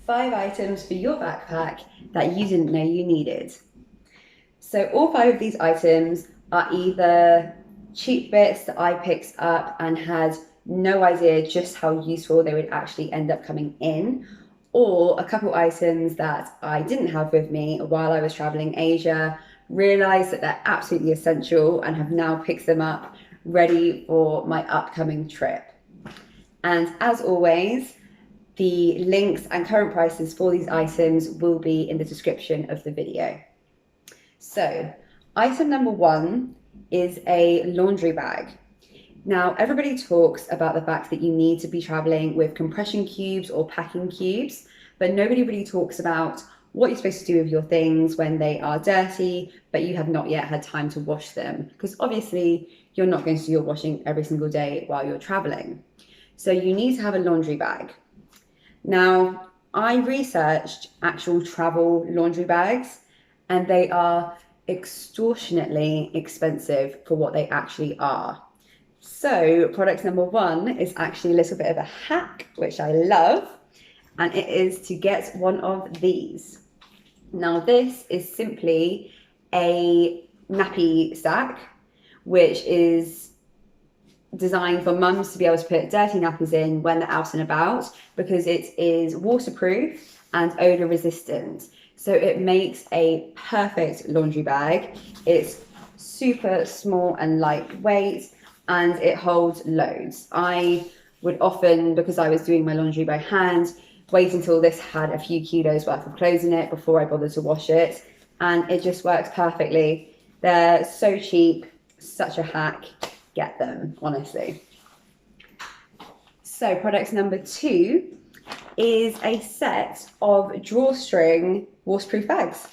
5 items for your backpack that you didn't know you needed. So all 5 of these items are either cheap bits that I picked up and had no idea just how useful they would actually end up coming in, or a couple items that I didn't have with me while I was traveling Asia, realized that they're absolutely essential and have now picked them up ready for my upcoming trip. And as always, the links and current prices for these items will be in the description of the video. So, item number 1 is a laundry bag. Now, everybody talks about the fact that you need to be traveling with compression cubes or packing cubes, but nobody really talks about what you're supposed to do with your things when they are dirty, but you have not yet had time to wash them, because obviously you're not going to do your washing every single day while you're traveling. So you need to have a laundry bag. Now, I researched actual travel laundry bags, and they are extortionately expensive for what they actually are. So product number 1 is actually a little bit of a hack, which I love, and it is to get one of these. Now, this is simply a nappy sack, which is designed for mums to be able to put dirty nappies in when they're out and about, because it is waterproof and odor resistant. So it makes a perfect laundry bag. It's super small and lightweight, and it holds loads. I would often, because I was doing my laundry by hand, wait until this had a few kilos worth of clothes in it before I bothered to wash it, and it just works perfectly. They're so cheap, such a hack. Get them, honestly. So product number 2 is a set of drawstring waterproof bags.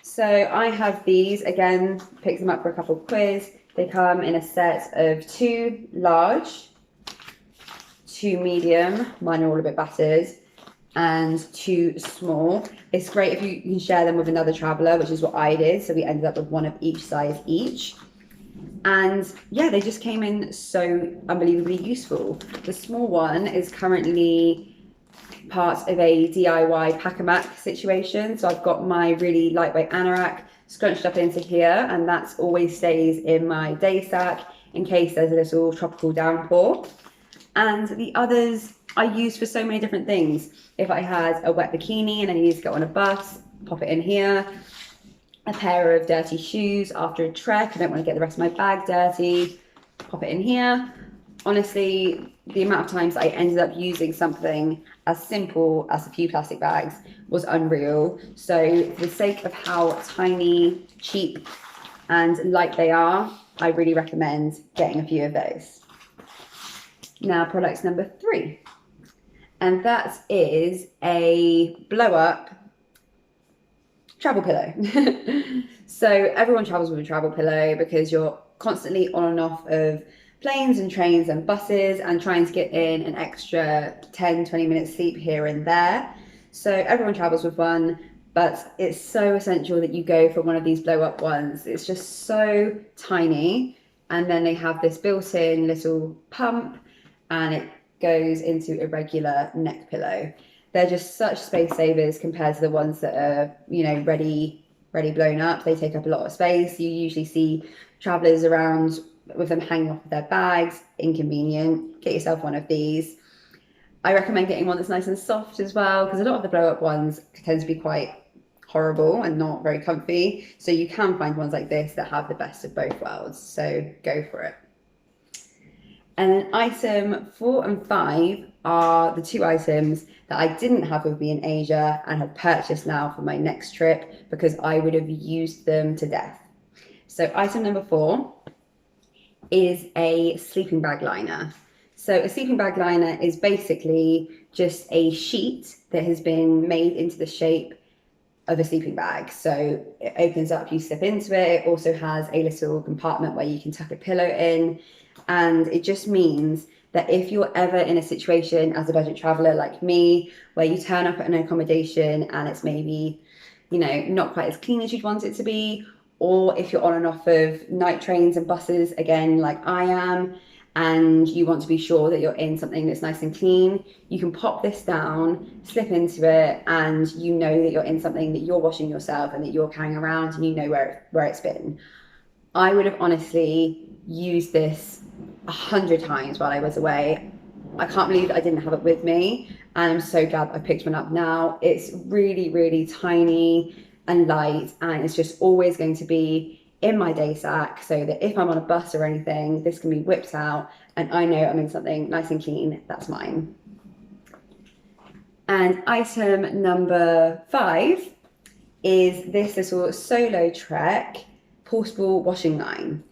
So I have these, again, picked them up for a couple of quid. They come in a set of 2 large, 2 medium, mine are all a bit battered, and 2 small. It's great if you can share them with another traveller, which is what I did. So we ended up with one of each size each. And yeah, they just came in so unbelievably useful. The small one is currently part of a DIY pack-a-mac situation. So I've got my really lightweight anorak scrunched up into here, and that always stays in my day sack in case there's a little tropical downpour. And the others I use for so many different things. If I had a wet bikini and I needed to go on a bus, pop it in here. A pair of dirty shoes after a trek, I don't want to get the rest of my bag dirty, pop it in here. Honestly, the amount of times I ended up using something as simple as a few plastic bags was unreal. So for the sake of how tiny, cheap and light they are, I really recommend getting a few of those. Now, product number 3, and that is a blow-up travel pillow. So everyone travels with a travel pillow because you're constantly on and off of planes and trains and buses and trying to get in an extra 10-20 minutes sleep here and there. So everyone travels with one, but it's so essential that you go for one of these blow up ones. It's just so tiny, and then they have this built-in little pump, and it goes into a regular neck pillow. They're just such space savers compared to the ones that are, ready blown up. They take up a lot of space. You usually see travelers around with them hanging off of their bags. Inconvenient. Get yourself one of these. I recommend getting one that's nice and soft as well, because a lot of the blow up ones tend to be quite horrible and not very comfy. So you can find ones like this that have the best of both worlds. So go for it. And then item 4 and 5 are the 2 items that I didn't have with me in Asia and have purchased now for my next trip because I would have used them to death. So item number 4 is a sleeping bag liner. So a sleeping bag liner is basically just a sheet that has been made into the shape of a sleeping bag. So it opens up, you slip into it. It also has a little compartment where you can tuck a pillow in. And it just means that if you're ever in a situation as a budget traveler like me, where you turn up at an accommodation and it's maybe, not quite as clean as you'd want it to be, or if you're on and off of night trains and buses, again, like I am, and you want to be sure that you're in something that's nice and clean, you can pop this down, slip into it, and you know that you're in something that you're washing yourself and that you're carrying around, and you know where it's been. I would have honestly used this 100 times while I was away. I can't believe I didn't have it with me, and I'm so glad I picked one up now. It's really, really tiny and light, and it's just always going to be in my day sack, so that if I'm on a bus or anything, this can be whipped out and I know I'm in something nice and clean that's mine. And item number 5 is this little Solo Trek portable washing line.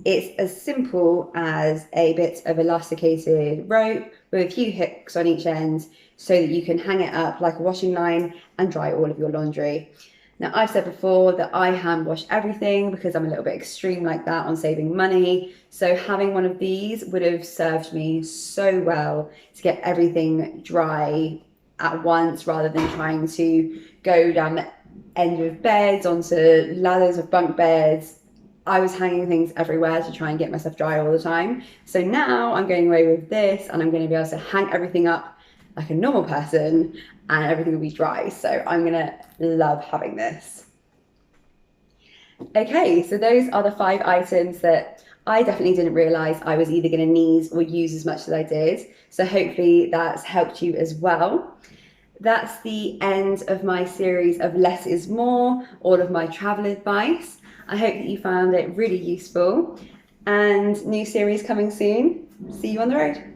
It's as simple as a bit of elasticated rope with a few hooks on each end so that you can hang it up like a washing line and dry all of your laundry. Now, I've said before that I hand wash everything because I'm a little bit extreme like that on saving money. So having one of these would have served me so well to get everything dry at once rather than trying to go down the end of beds onto ladders of bunk beds. I was hanging things everywhere to try and get myself dry all the time. So now I'm going away with this and I'm going to be able to hang everything up like a normal person and everything will be dry. So I'm going to love having this. Okay, so those are the 5 items that I definitely didn't realise I was either going to need or use as much as I did. So hopefully that's helped you as well. That's the end of my series of Less is More, all of my travel advice. I hope that you found it really useful, and new series coming soon. See you on the road.